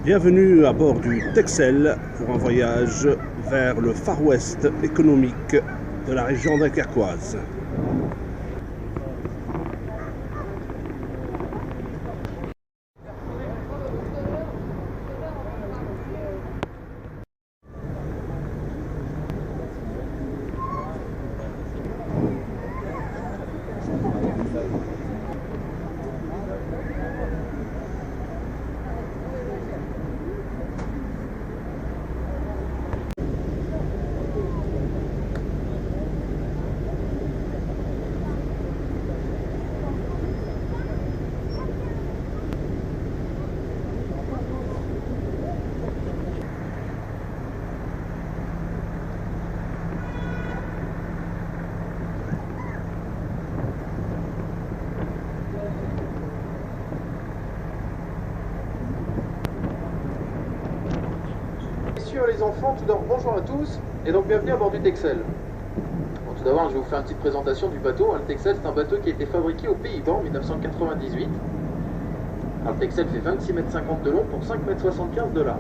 Bienvenue à bord du Texel pour un voyage vers le Far West économique de la région dunkerquoise. Messieurs les enfants, tout d'abord bonjour à tous et donc bienvenue à bord du Texel. Bon, tout d'abord je vais vous faire une petite présentation du bateau. Le Texel c'est un bateau qui a été fabriqué aux Pays-Bas en 1998. Alors, le Texel fait 26,50 m de long pour 5,75 m de large.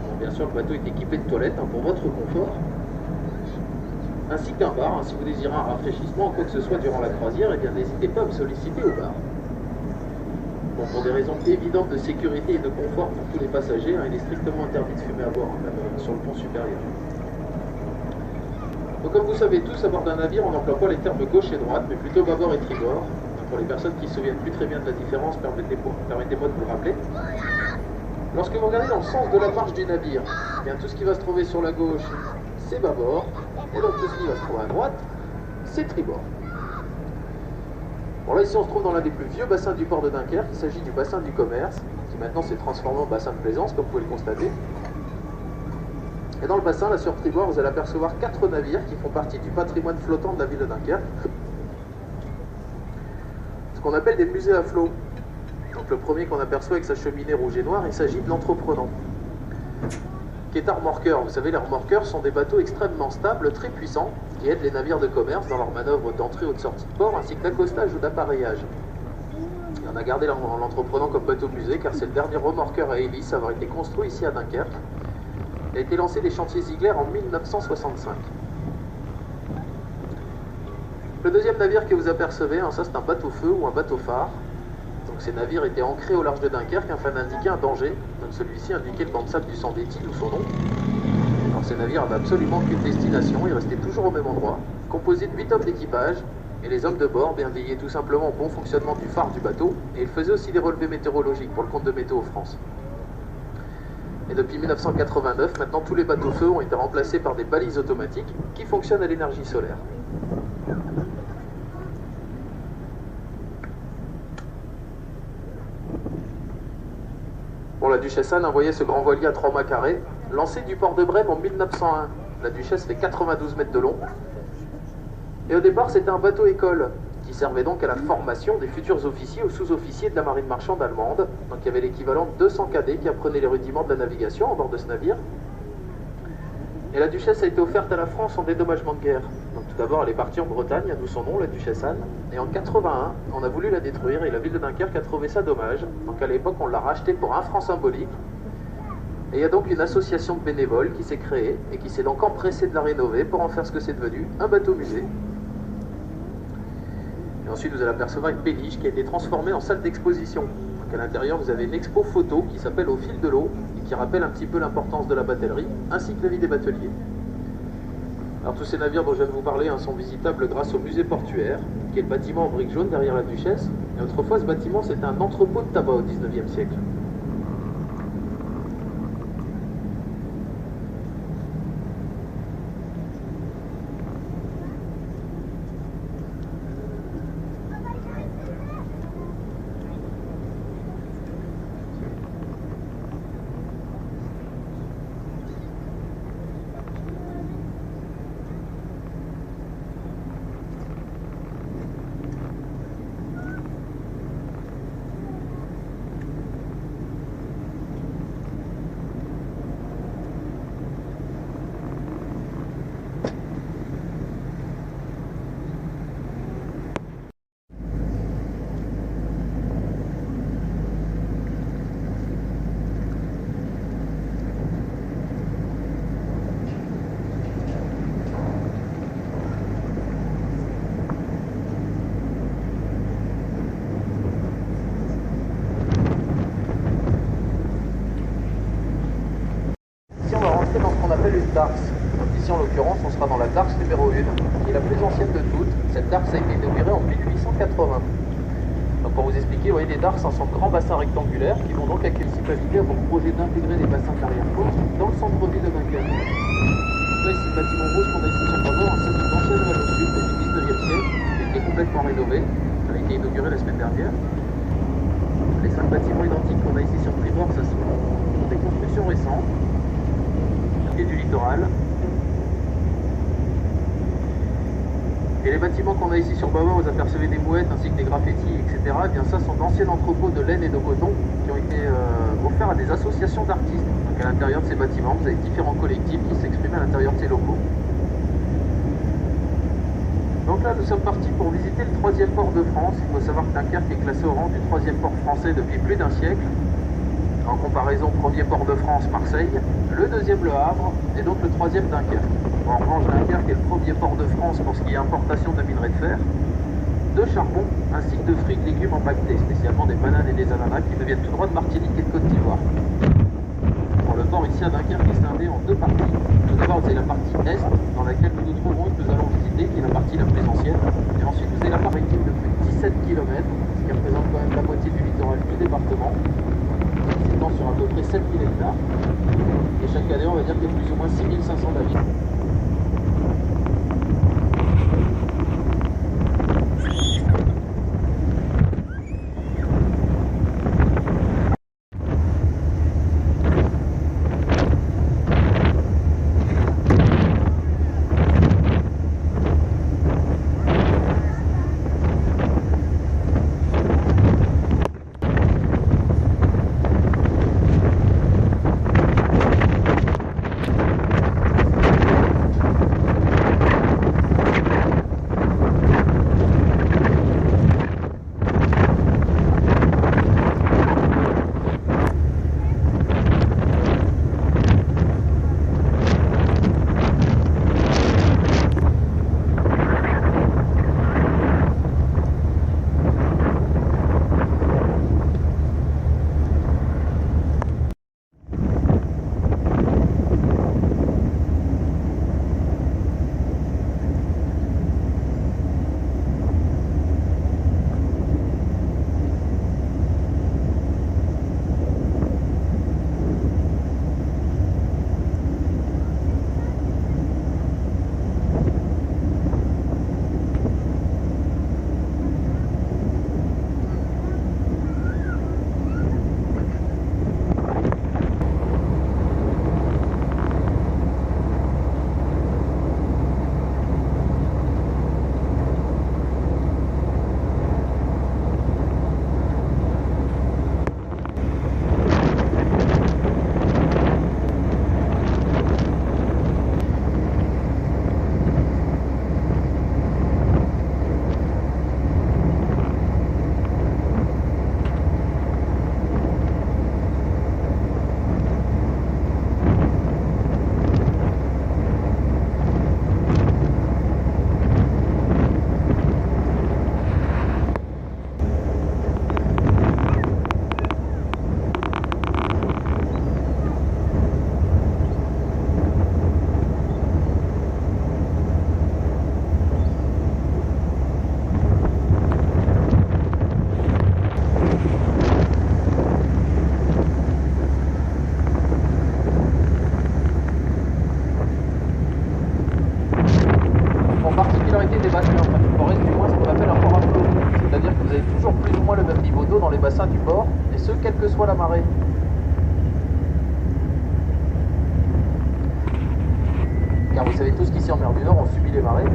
Bon, bien sûr le bateau est équipé de toilettes pour votre confort, ainsi qu'un bar. Si vous désirez un rafraîchissement ou quoi que ce soit durant la croisière, eh bien n'hésitez pas à me solliciter au bar. Bon, pour des raisons évidentes de sécurité et de confort pour tous les passagers, il est strictement interdit de fumer à bord, même sur le pont supérieur. Donc, comme vous savez tous, à bord d'un navire, on n'emploie pas les termes gauche et droite, mais plutôt bâbord et tribord. Pour les personnes qui ne se souviennent plus très bien de la différence, permettez-moi de vous le rappeler. Lorsque vous regardez dans le sens de la marche du navire, eh bien, tout ce qui va se trouver sur la gauche, c'est bâbord, et donc tout ce qui va se trouver à droite, c'est tribord. Bon, là ici on se trouve dans l'un des plus vieux bassins du port de Dunkerque. Il s'agit du bassin du commerce, qui maintenant s'est transformé en bassin de plaisance, comme vous pouvez le constater. Et dans le bassin, là sur tribord, vous allez apercevoir 4 navires qui font partie du patrimoine flottant de la ville de Dunkerque. Ce qu'on appelle des musées à flot. Donc le premier qu'on aperçoit avec sa cheminée rouge et noire, il s'agit de l'Entreprenant, qui est un remorqueur. Vous savez, les remorqueurs sont des bateaux extrêmement stables, très puissants, qui aident les navires de commerce dans leurs manœuvres d'entrée ou de sortie de port, ainsi que d'accostage ou d'appareillage. Et on a gardé l'Entreprenant comme bateau musée, car c'est le dernier remorqueur à hélice à avoir été construit ici à Dunkerque. Il a été lancé des chantiers Ziegler en 1965. Le deuxième navire que vous apercevez, ça c'est un bateau-feu ou un bateau-phare. Donc ces navires étaient ancrés au large de Dunkerque afin d'indiquer un danger. Donc celui-ci indiquait le banc de sable du Sandéti, d'où son nom. Alors ces navires avaient absolument aucune destination, ils restaient toujours au même endroit, composés de 8 hommes d'équipage, et les hommes de bord veillaient tout simplement au bon fonctionnement du phare du bateau, et ils faisaient aussi des relevés météorologiques pour le compte de Météo France. Et depuis 1989, maintenant tous les bateaux-feux ont été remplacés par des balises automatiques qui fonctionnent à l'énergie solaire. Bon, la Duchesse Anne envoyait ce grand voilier à 3 mâts carrés, lancé du port de Brême en 1901. La Duchesse fait 92 mètres de long. Et au départ, c'était un bateau-école, qui servait donc à la formation des futurs officiers ou sous-officiers de la marine marchande allemande. Donc il y avait l'équivalent de 200 cadets qui apprenaient les rudiments de la navigation à bord de ce navire. Et la Duchesse a été offerte à la France en dédommagement de guerre. Donc tout d'abord, elle est partie en Bretagne, d'où son nom, la Duchesse Anne. Et en 81, on a voulu la détruire et la ville de Dunkerque a trouvé ça dommage. Donc à l'époque, on l'a rachetée pour 1 franc symbolique. Et il y a donc une association de bénévoles qui s'est créée et qui s'est donc empressée de la rénover pour en faire ce que c'est devenu, un bateau-musée. Et ensuite, vous allez apercevoir une péniche qui a été transformée en salle d'exposition. Donc à l'intérieur, vous avez une expo photo qui s'appelle Au fil de l'eau et qui rappelle un petit peu l'importance de la batellerie, ainsi que la vie des bateliers. Alors tous ces navires dont je viens de vous parler sont visitables grâce au musée portuaire, qui est le bâtiment en briques jaunes derrière la Duchesse. Et autrefois, ce bâtiment, c'était un entrepôt de tabac au 19e siècle. sera dans la Darse numéro 1, qui est la plus ancienne de toutes. Cette Darse a été inaugurée en 1880. Donc pour vous expliquer, vous voyez, les Darses sont de grands bassins rectangulaires qui vont donc avec les municipalités avoir pour projet d'intégrer les bassins de l'arrière-port dans le centre-ville de Dunkerque. Donc là, ici, le bâtiment rouge qu'on a ici sur Bordeaux, c'est une ancienne voie au sud du 19e siècle, qui est complètement rénové. Ça a été inauguré la semaine dernière. Les 5 bâtiments identiques qu'on a ici sur Tribord, ce sont des constructions récentes, et du littoral. Et les bâtiments qu'on a ici sur Baba, vous apercevez des mouettes ainsi que des graffitis, etc. Eh bien, ça sont d'anciens entrepôts de laine et de coton qui ont été offerts à des associations d'artistes. Donc à l'intérieur de ces bâtiments, vous avez différents collectifs qui s'expriment à l'intérieur de ces locaux. Donc là, nous sommes partis pour visiter le 3e port de France. Il faut savoir que Dunkerque est classé au rang du 3e port français depuis plus d'un siècle. En comparaison, premier port de France, Marseille, le 2e, Le Havre, et donc le 3e, Dunkerque. En revanche, Dunkerque est le premier port de France pour ce qui est importation de minerais de fer, de charbon, ainsi que de fruits et de légumes empaquetés, spécialement des bananes et des ananas qui nous viennent tout droit de Martinique et de Côte d'Ivoire. Pour le port ici à Dunkerque est scindé en 2 parties. Tout d'abord, vous avez la partie est, dans laquelle nous nous trouvons et que nous allons visiter, qui est la partie la plus ancienne. Et ensuite, vous avez la partie maritime de plus de 17 km, ce qui représente quand même la moitié du littoral du département, qui s'étend sur à peu près 7000 hectares. Et chaque année, on va dire qu'il y a plus ou moins 6500 habitants. Des bassins du port est du moins ce qu'on appelle un port à flot, c'est-à-dire que vous avez toujours plus ou moins le même niveau d'eau dans les bassins du port, et ce quelle que soit la marée. Car vous savez tous qu'ici en mer du Nord on subit les marées,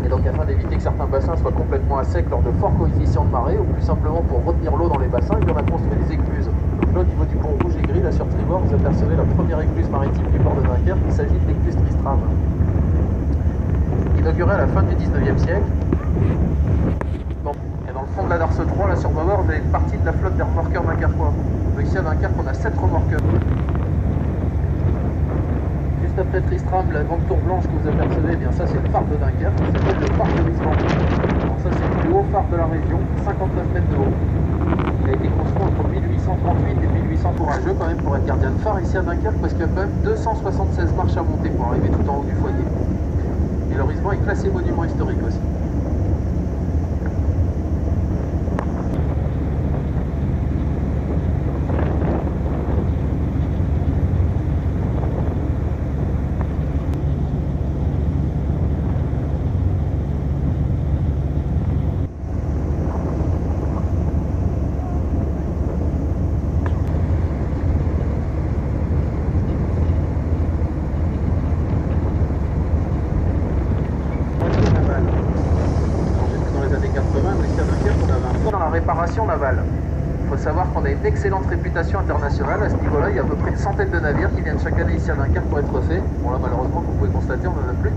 et donc afin d'éviter que certains bassins soient complètement à sec lors de forts coefficients de marée, ou plus simplement pour retenir l'eau dans les bassins, on a construit des écluses. Donc là au niveau du pont rouge et gris, là sur Tribord, vous apercevez la première écluse maritime du port de Dunkerque, il s'agit de l'écluse Tristram. Inauguré à la fin du 19e siècle. Bon. Et dans le fond de la Darse 3, là sur Baba, vous avez une partie de la flotte des remorqueurs dunkerquois. Donc ici à Dunkerque, on a 7 remorqueurs. Juste après Tristram, la grande tour blanche que vous apercevez, eh bien ça c'est le phare de Dunkerque, ça s'appelle le phare de Wismar. Alors ça c'est le plus haut phare de la région, 59 mètres de haut. Il a été construit entre 1800 1838 et 1800 courageux quand même pour être gardien de phare ici à Dunkerque, parce qu'il y a quand même 276 marches à monter pour arriver tout en haut du foyer. Et l'horizon est classé monument historique aussi. Réparation navale. Il faut savoir qu'on a une excellente réputation internationale à ce niveau-là. Il y a à peu près une centaine de navires qui viennent chaque année ici à Dunkerque pour être faits. Bon là malheureusement, comme vous pouvez constater, on n'en a plus.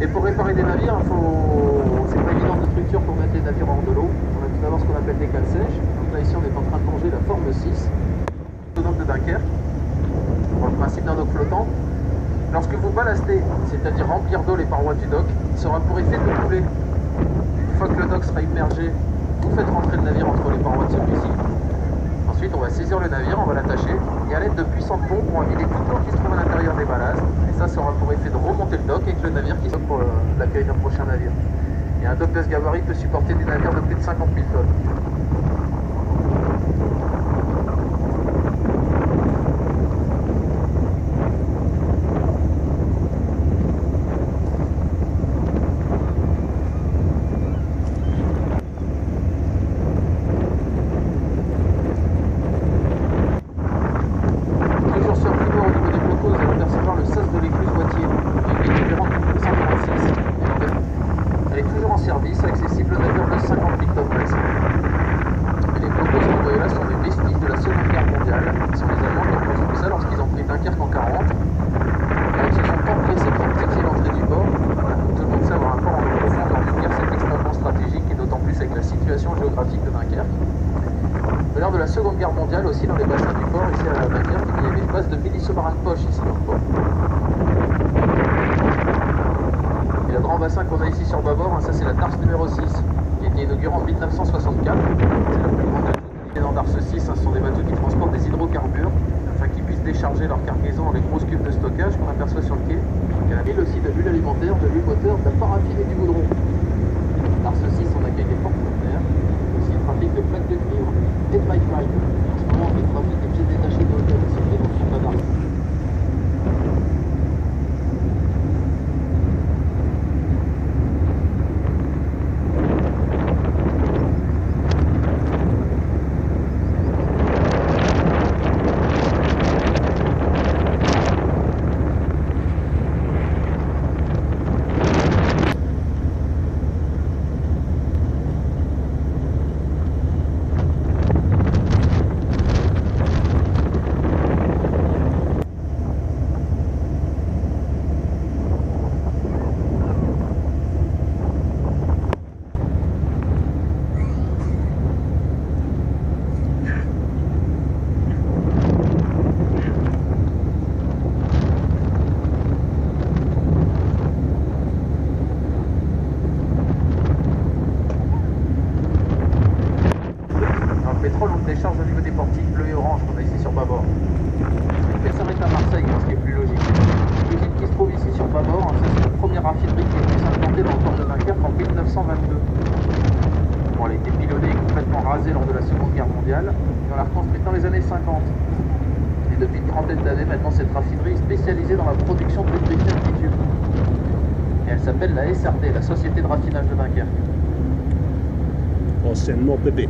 Et pour réparer des navires, c'est pas évident de structure pour mettre les navires hors de l'eau. On a tout d'abord ce qu'on appelle des cales sèches. Donc là ici on est en train de plonger la forme 6 autonome de Dunkerque. Pour le principe d'un dock flottant. Lorsque vous ballastez, c'est-à-dire remplir d'eau les parois du dock, il sera pour effet de couler. Une fois que le dock sera immergé, vous faites rentrer le navire entre les parois de celui-ci. Ensuite, on va saisir le navire, on va l'attacher, et à l'aide de puissants pompes, on va vider toute l'eau qui se trouve à l'intérieur des ballasts. Et ça aura pour effet de remonter le dock avec le navire qui sort pour l'accueil d'un prochain navire. Et un dock de ce gabarit peut supporter des navires de plus de 50 000 tonnes. Accessible à hauteur de 50 000 tonnes presque. Et les blocos que vous voyez là sont des vestiges de la Seconde Guerre mondiale. Ce sont les Allemands qui ont construit ça lorsqu'ils ont pris Dunkerque en 40. Et ils se sont pas pressés pour fixer l'entrée du port. Voilà, comme tout le monde sait, avoir un port en eau profonde en Dunkerque, c'est extrêmement stratégique, et d'autant plus avec la situation géographique de Dunkerque. Mais lors de la Seconde Guerre mondiale aussi, dans les bassins du port ici à Dunkerque, il y avait une base de mini-sous-marins de poche ici dans le port. Le grand bassin qu'on a ici sur bâbord, ça c'est la Darse numéro 6, qui a été inaugurée en 1964. C'est la plus grande unité dans Darse 6, ce sont des bateaux qui transportent des hydrocarbures, afin qu'ils puissent décharger leur cargaison dans les grosses cubes de stockage qu'on aperçoit sur le quai. Donc elle a mis aussi de l'huile alimentaire, de l'huile moteur, de la paraffine et du goudron. Darse 6, on accueille des porte-conteneurs, aussi le trafic de plaques de cuivre et de pipeline. En ce moment, on fait le trafic des pièces détachées de hôtel aussi, qui est dans le fond de la Darse. Décharge au niveau des portiques bleu et orange qu'on a ici sur bâbord. Il s'arrête à Marseille, ce qui est plus logique. L'usine qui se trouve ici sur bâbord, ça c'est la première raffinerie qui a été implantée dans le port de Dunkerque en 1922. Bon, elle a été pilonnée et complètement rasée lors de la Seconde Guerre mondiale, et on l'a reconstruite dans les années 50. Et depuis une trentaine d'années maintenant, cette raffinerie est spécialisée dans la production de lubrifiants de bitume. Et elle s'appelle la SRD, la Société de Raffinage de Dunkerque. Anciennement PP.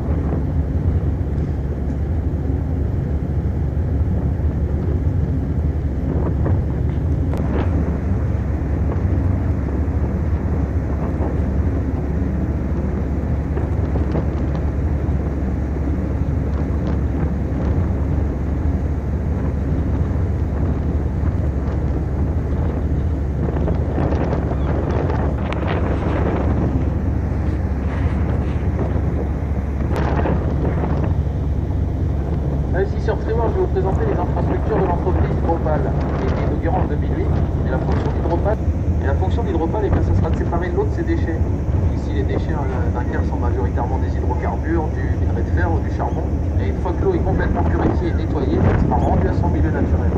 Ici sur Freeware, je vais vous présenter les infrastructures de l'entreprise Hydropal, qui a été inaugurée en 2008. Et la fonction d'Hydropal, ça sera de séparer l'eau de ses déchets. Ici Ici, les déchets d'un calme sont majoritairement des hydrocarbures, du minerai de fer ou du charbon. Et une fois que l'eau est complètement purifiée et nettoyée, elle sera rendue à son milieu naturel.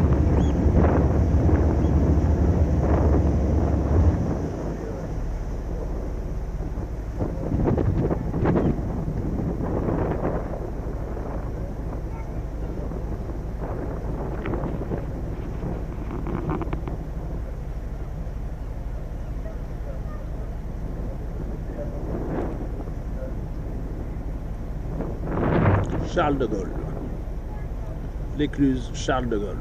Charles de Gaulle. L'écluse Charles de Gaulle.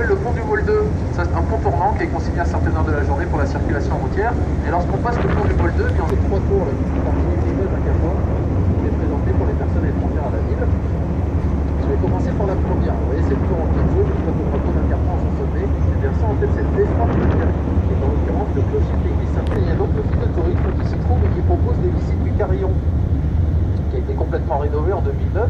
s'appelle le pont du Môle 2. C'est un pont tournant qui est consigné à certaines heures de la journée pour la circulation routière. Et lorsqu'on passe le pont du Môle 2, bien, on a 3 tours là, qui sont parmi les immeubles à Cahors, qui est présenté pour les personnes étrangères à la ville. Je vais commencer par la première. Vous voyez cette tour en pizzo, qui est au drapeau d'un carton à son sommet. Et bien ça, en fait, c'est le beffroi qui est en l'occurrence le clocher de l'église Saint-Pierre. Il y a donc le guide de tourisme qui s'y trouve et qui propose des visites du carillon, qui a été complètement rénové en 2009.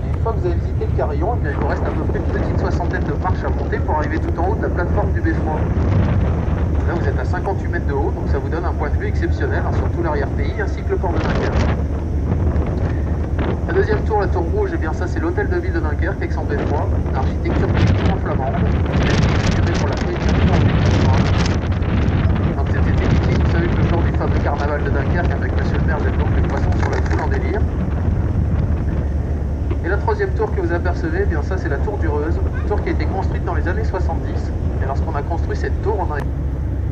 Une fois que vous avez visité le carillon, eh bien, il vous reste à peu près une petite soixantaine de marches à monter pour arriver tout en haut de la plateforme du beffroi. Là, vous êtes à 58 mètres de haut, donc ça vous donne un point de vue exceptionnel hein, sur tout l'arrière-pays ainsi que le port de Dunkerque. La deuxième tour, la tour rouge, eh bien ça c'est l'hôtel de ville de Dunkerque avec son beffroi, architecture typiquement flamande, figurée pour la préédition en 1920. Donc cet été mythique, vous savez que le jour du fameux carnaval de Dunkerque avec monsieur le maire jette donc les poissons sur la foule en délire. Et la troisième tour que vous apercevez, eh bien ça c'est la tour d'Ureuse, une tour qui a été construite dans les années 70. Et lorsqu'on a construit cette tour, on a...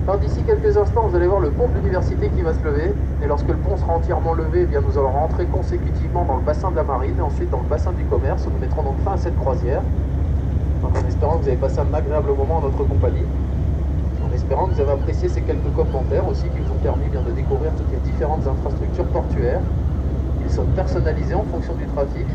Alors d'ici quelques instants, vous allez voir le pont de l'université qui va se lever. Et lorsque le pont sera entièrement levé, eh bien nous allons rentrer consécutivement dans le bassin de la marine et ensuite dans le bassin du commerce. Nous mettrons donc fin à cette croisière. Donc en espérant que vous avez passé un agréable moment en notre compagnie. En espérant que vous avez apprécié ces quelques commentaires aussi qui vous ont permis bien de découvrir toutes les différentes infrastructures portuaires. Ils sont personnalisés en fonction du trafic.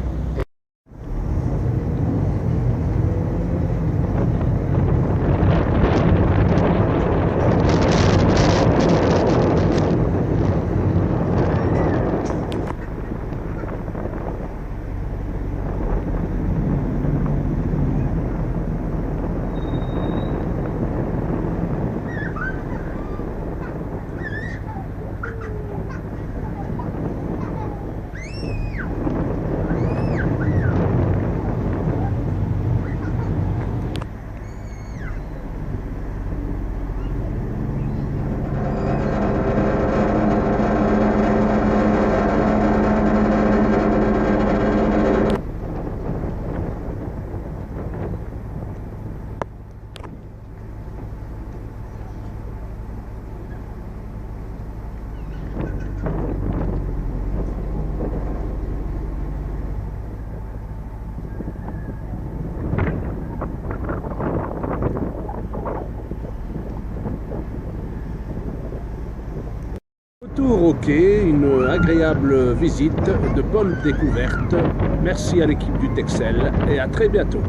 Retour au quai, une agréable visite, de bonnes découvertes. Merci à l'équipe du Texel et à très bientôt.